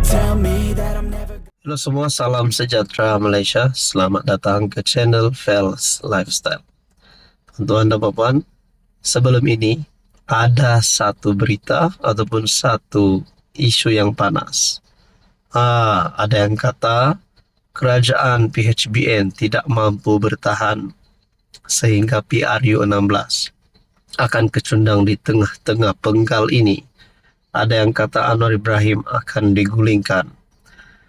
tell me that I'm never. Halo semua, salam sejahtera Malaysia. Selamat datang ke channel Fels Lifestyle. Untuk Anda Bapak, sebelum ini ada satu berita ataupun satu isu yang panas. Ada yang kata kerajaan PHBN tidak mampu bertahan sehingga PRU16 akan kecundang di tengah-tengah penggal ini. Ada yang kata Anwar Ibrahim akan digulingkan.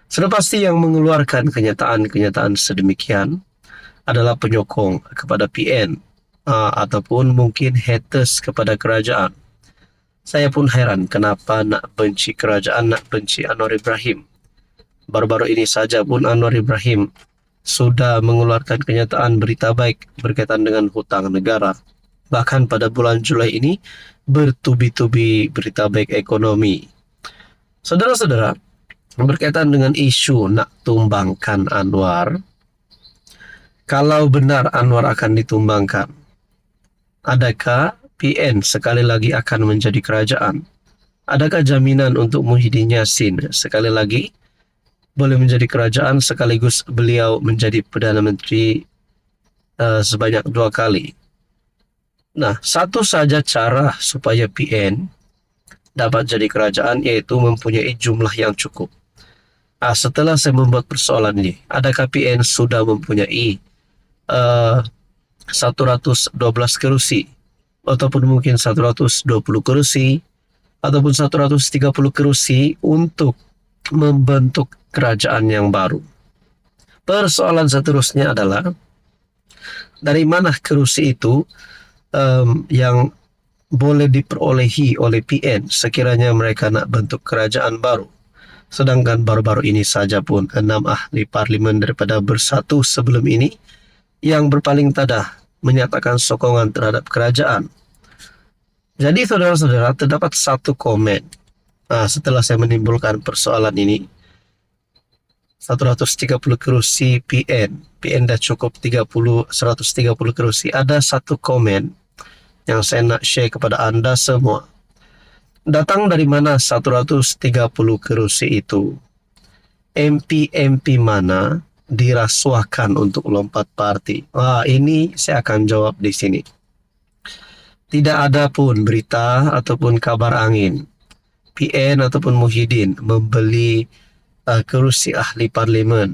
Sudah pasti yang mengeluarkan kenyataan-kenyataan sedemikian adalah penyokong kepada PN ataupun mungkin haters kepada kerajaan. Saya pun heran kenapa nak benci kerajaan, nak benci Anwar Ibrahim. Baru-baru ini saja pun Anwar Ibrahim sudah mengeluarkan kenyataan berita baik berkaitan dengan hutang negara. Bahkan pada bulan Julai ini bertubi-tubi berita baik ekonomi. Saudara-saudara, berkaitan dengan isu nak tumbangkan Anwar, kalau benar Anwar akan ditumbangkan, adakah PN sekali lagi akan menjadi kerajaan? Adakah jaminan untuk Muhyiddin Yassin sekali lagi boleh menjadi kerajaan sekaligus beliau menjadi Perdana Menteri sebanyak 2 kali? Nah, satu saja cara supaya PN dapat jadi kerajaan yaitu mempunyai jumlah yang cukup. Setelah saya membuat persoalan ini, adakah PN sudah mempunyai 112 kerusi ataupun mungkin 120 kerusi ataupun 130 kerusi untuk membentuk kerajaan yang baru? Persoalan seterusnya adalah dari mana kerusi itu yang boleh diperolehi oleh PN sekiranya mereka nak bentuk kerajaan baru. Sedangkan baru-baru ini saja pun 6 ahli parlimen daripada Bersatu sebelum ini yang berpaling tadah menyatakan sokongan terhadap kerajaan. Jadi saudara-saudara, terdapat satu komen setelah saya menimbulkan persoalan ini. 130 kerusi PN dah cukup 130 kerusi. Ada satu komen yang saya nak share kepada anda semua. Datang dari mana 130 kerusi itu? MP mana dirasuahkan untuk lompat parti? Ini saya akan jawab di sini. Tidak ada pun berita ataupun kabar angin PN ataupun Muhyiddin membeli kerusi ahli parlimen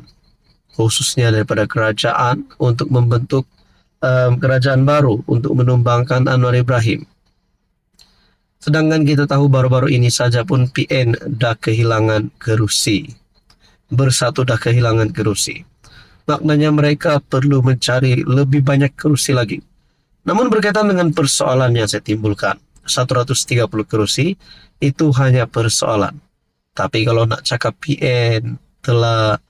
khususnya daripada kerajaan untuk membentuk kerajaan baru untuk menumbangkan Anwar Ibrahim. Sedangkan kita tahu baru-baru ini saja pun PN dah kehilangan kerusi. Bersatu dah kehilangan kerusi. Maknanya mereka perlu mencari lebih banyak kerusi lagi. Namun berkaitan dengan persoalan yang saya timbulkan, 130 kerusi itu hanya persoalan. Tapi kalau nak cakap PN telah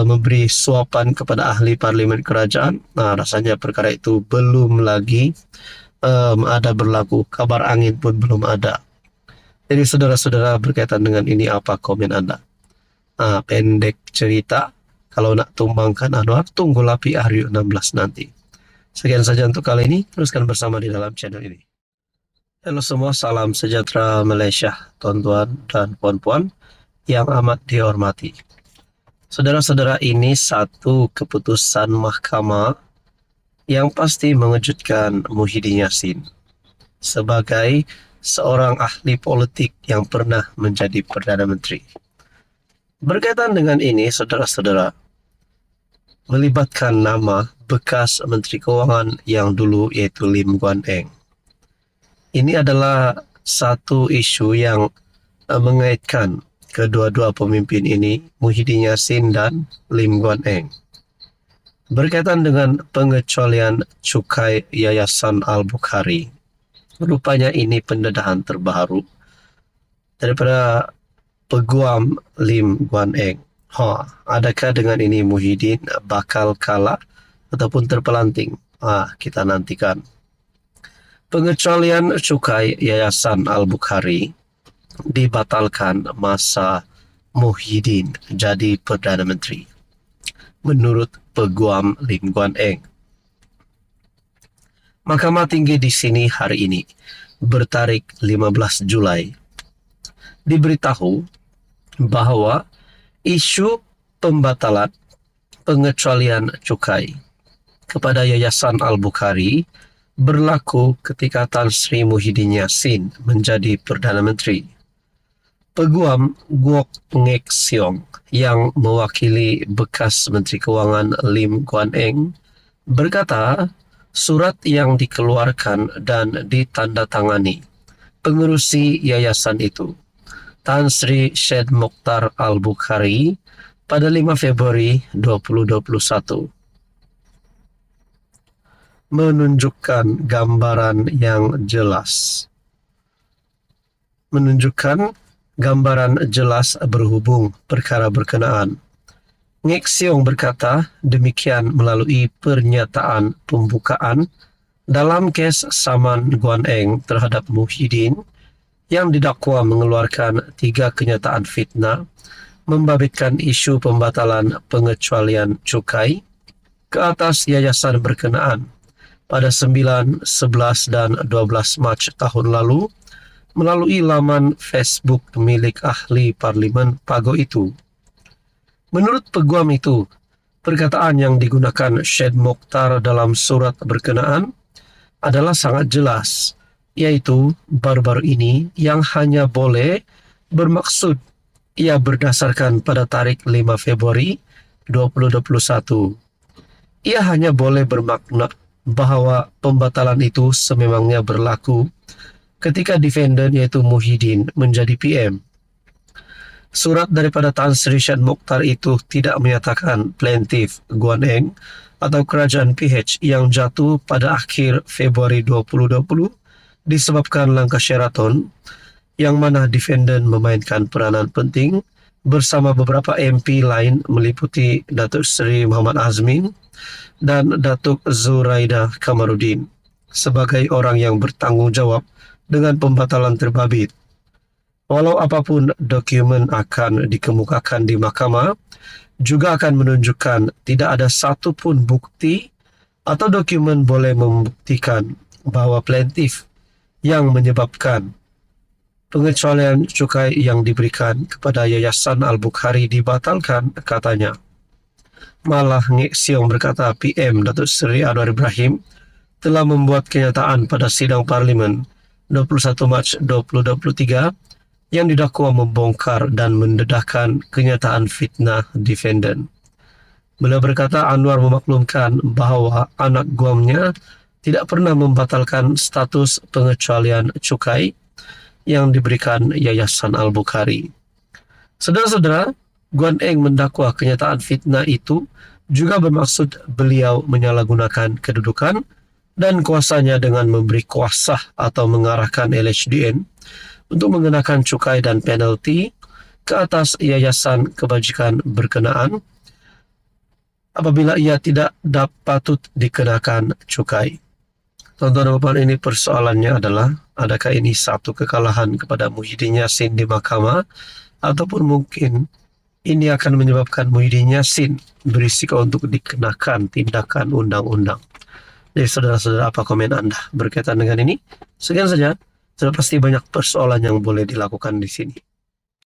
memberi suapan kepada ahli parlimen kerajaan, rasanya perkara itu belum lagi ada berlaku. Kabar angin pun belum ada. Jadi saudara-saudara, berkaitan dengan ini apa komen anda? Pendek cerita, kalau nak tumbangkan Anwar, tunggulah PRU16 nanti. Sekian saja untuk kali ini. Teruskan bersama di dalam channel ini. Halo semua, salam sejahtera Malaysia, tuan-tuan dan puan-puan yang amat dihormati. Saudara-saudara, ini satu keputusan mahkamah yang pasti mengejutkan Muhyiddin Yassin sebagai seorang ahli politik yang pernah menjadi Perdana Menteri. Berkaitan dengan ini, saudara-saudara, melibatkan nama bekas Menteri Keuangan yang dulu yaitu Lim Guan Eng. Ini adalah satu isu yang mengaitkan kedua-dua pemimpin ini, Muhyiddin Yassin dan Lim Guan Eng. Berkaitan dengan pengecualian cukai Yayasan Al-Bukhari. Rupanya ini pendedahan terbaru daripada peguam Lim Guan Eng. Adakah dengan ini Muhyiddin bakal kalah ataupun terpelanting? Kita nantikan. Pengecualian cukai Yayasan Al-Bukhari dibatalkan masa Muhyiddin jadi Perdana Menteri, menurut peguam Lim Guan Eng. Mahkamah Tinggi di sini hari ini bertarik 15 Julai diberitahu bahwa isu pembatalan pengecualian cukai kepada Yayasan Al-Bukhari berlaku ketika Tan Sri Muhyiddin Yassin menjadi Perdana Menteri. Peguam Guok Ngek Siong yang mewakili bekas Menteri Keuangan Lim Guan Eng berkata surat yang dikeluarkan dan ditandatangani pengerusi yayasan itu, Tan Sri Syed Mokhtar Al-Bukhari, pada 5 Februari 2021 menunjukkan gambaran yang jelas. Berhubung perkara berkenaan. Ngek Siong berkata demikian melalui pernyataan pembukaan dalam kes saman Guan Eng terhadap Muhyiddin yang didakwa mengeluarkan 3 kenyataan fitnah membabitkan isu pembatalan pengecualian cukai ke atas yayasan berkenaan pada 9, 11, dan 12 Mac tahun lalu melalui laman Facebook milik ahli parlimen Pago itu. Menurut peguam itu, perkataan yang digunakan Syed Mokhtar dalam surat berkenaan adalah sangat jelas, yaitu baru-baru ini yang hanya boleh bermaksud ia berdasarkan pada tarikh 5 Februari 2021. Ia hanya boleh bermakna bahwa pembatalan itu sememangnya berlaku ketika defendant yaitu Muhyiddin menjadi PM. Surat daripada Tan Sri Syed Mokhtar itu tidak menyatakan plaintiff Guan Eng atau kerajaan PH yang jatuh pada akhir Februari 2020 disebabkan langkah Sheraton, yang mana defendant memainkan peranan penting bersama beberapa MP lain meliputi Datuk Seri Muhammad Azmin dan Datuk Zuraida Kamarudin sebagai orang yang bertanggung jawab dengan pembatalan terbabit. Walau apapun dokumen akan dikemukakan di mahkamah, juga akan menunjukkan tidak ada satu pun bukti atau dokumen boleh membuktikan bahwa plaintiff yang menyebabkan pengecualian cukai yang diberikan kepada Yayasan Al-Bukhari dibatalkan, katanya. Malah Ngek Siong berkata PM Datuk Seri Anwar Ibrahim telah membuat kenyataan pada sidang parlimen 21 Mac 2023 yang didakwa membongkar dan mendedahkan kenyataan fitnah defendant. Beliau berkata Anwar memaklumkan bahawa anak guamnya tidak pernah membatalkan status pengecualian cukai yang diberikan Yayasan Al-Bukhari. Saudara-saudara, Guan Eng mendakwa kenyataan fitnah itu juga bermaksud beliau menyalahgunakan kedudukan dan kuasanya dengan memberi kuasa atau mengarahkan LHDN untuk mengenakan cukai dan penalti ke atas yayasan kebajikan berkenaan apabila ia tidak patut dikenakan cukai. Tuan-tuan dan puan, ini persoalannya adalah adakah ini satu kekalahan kepada Muhyiddin Yassin di mahkamah, ataupun mungkin ini akan menyebabkan Muhyiddin Yassin berisiko untuk dikenakan tindakan undang-undang. Jadi saudara-saudara, apa komen Anda berkaitan dengan ini? Sekian saja, sudah pasti banyak persoalan yang boleh dilakukan di sini.